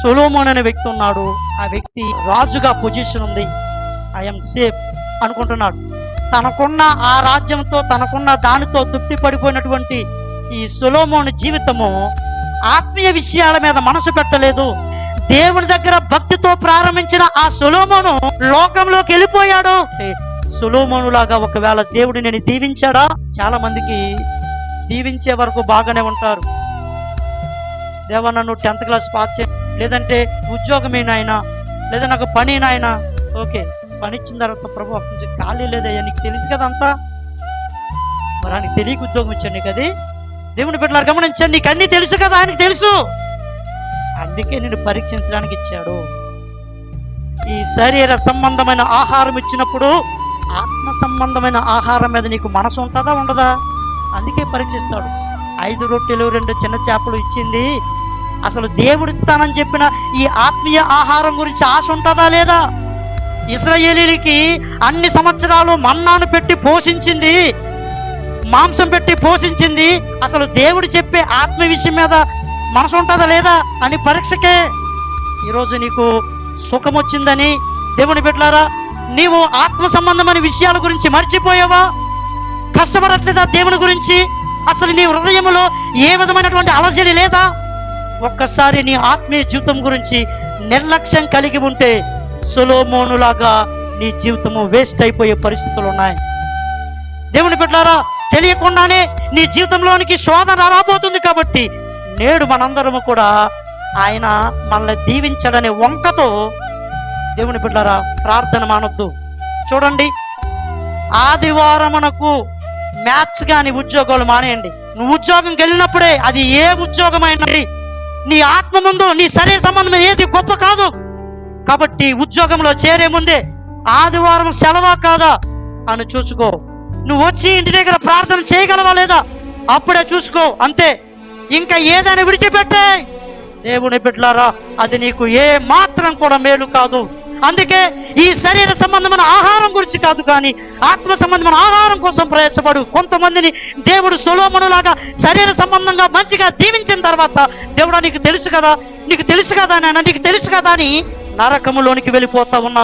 సొలొమోను అనే వ్యక్తి ఉన్నాడు. ఆ వ్యక్తి రాజుగా పొజిషన్ ఉంది, ఐఎమ్ సేఫ్ అనుకుంటున్నాడు. తనకున్న ఆ రాజ్యంతో, తనకున్న దానితో తృప్తి పడిపోయినటువంటి ఈ సొలొమోను జీవితము ఆత్మీయ విషయాల మీద మనసు పెట్టలేదు. దేవుని దగ్గర భక్తితో ప్రారంభించిన ఆ సొలొమోను లోకంలోకి వెళ్ళిపోయాడు. సొలొమోను లాగా ఒకవేళ దేవుడు నేను దీవించాడా? చాలా మందికి దీవించే వరకు బాగానే ఉంటారు. దేవా నన్ను 10th క్లాస్ పాస్ చే, లేదంటే ఉద్యోగమే నాయనా, లేదా నాకు పని నాయనా. ఓకే, పని ఇచ్చిన తర్వాత ప్రభు కొంచెం ఖాళీ లేదయ్యా, నీకు తెలుసు కదా అంతా. మరి ఆయనకి తెలియక ఉద్యోగం ఇచ్చాను నీకు. అది దేవుని బిడ్డలారా గమనించాను, నీకు అన్నీ తెలుసు కదా, ఆయనకు తెలుసు. అందుకే నిన్ను పరీక్షించడానికి ఇచ్చాడు. ఈ శరీర సంబంధమైన ఆహారం ఇచ్చినప్పుడు ఆత్మ సంబంధమైన ఆహారం మీద నీకు మనసు ఉంటుందా ఉండదా? అందుకే పరీక్షిస్తాడు. 5 రొట్టెలు 2 చిన్న చేపలు ఇచ్చింది అసలు దేవుడు ఇస్తానని చెప్పిన ఈ ఆత్మీయ ఆహారం గురించి ఆశ ఉంటుందా లేదా? ఇశ్రాయేలీలకి అన్ని సంవత్సరాలు మన్నాను పెట్టి పోషించింది, మాంసం పెట్టి పోషించింది. అసలు దేవుడు చెప్పే ఆత్మ విషయం మీద మనసు ఉంటుందా లేదా అని పరీక్షకే. ఈరోజు నీకు సుఖం వచ్చిందని దేవుని బిడ్డలారా నీవు ఆత్మ సంబంధమైన విషయాల గురించి మర్చిపోయావా? కష్టపడట్లేదా దేవుని గురించి? అసలు నీ హృదయంలో ఏ విధమైనటువంటి అలజడి లేదా? ఒక్కసారి నీ ఆత్మీయ జీవితం గురించి నిర్లక్ష్యం కలిగి ఉంటే సొలొమోనులాగా నీ జీవితము వేస్ట్ అయిపోయే పరిస్థితులు ఉన్నాయి. దేవుని బిడ్డలారా తెలియకుండానే నీ జీవితంలోనికి శోధన రాబోతుంది. కాబట్టి నేడు మనందరము కూడా ఆయన మనల్ని దీవించడనే వంకతో దేవుని బిడ్డలారా ప్రార్థన మానొద్దు. చూడండి, ఆదివారమునకు మ్యాథ్స్ కానీ ఉద్యోగాలు మానేయండి. నువ్వు ఉద్యోగంకి వెళ్ళినప్పుడే, అది ఏ ఉద్యోగమైనా నీ ఆత్మ ముందు నీ శరీర సంబంధం ఏది గొప్ప కాదు. కాబట్టి ఉద్యోగంలో చేరే ముందే ఆదివారం సెలవా కాదా అని చూసుకో. నువ్వు వచ్చి ఇంటి దగ్గర ప్రార్థన చేయగలవా లేదా అప్పుడే చూసుకో. అంతే, ఇంకా ఏదైనా విడిచిపెట్టే. దేవుని బిడ్డలారా అది నీకు ఏ మాత్రం కూడా మేలు కాదు. అందుకే ఈ శరీర సంబంధమైన ఆహారం గురించి కాదు కానీ ఆత్మ సంబంధమైన ఆహారం కోసం ప్రయాసపడు. కొంతమందిని దేవుడు సొలొమోను లాగా శరీర సంబంధంగా మంచిగా దీవించిన తర్వాత దేవుడా నీకు తెలుసు కదా, నీకు తెలుసు కదా నాయనా, నీకు తెలుసు కదా అని నరకములోనికి వెళ్ళిపోతా ఉన్నా.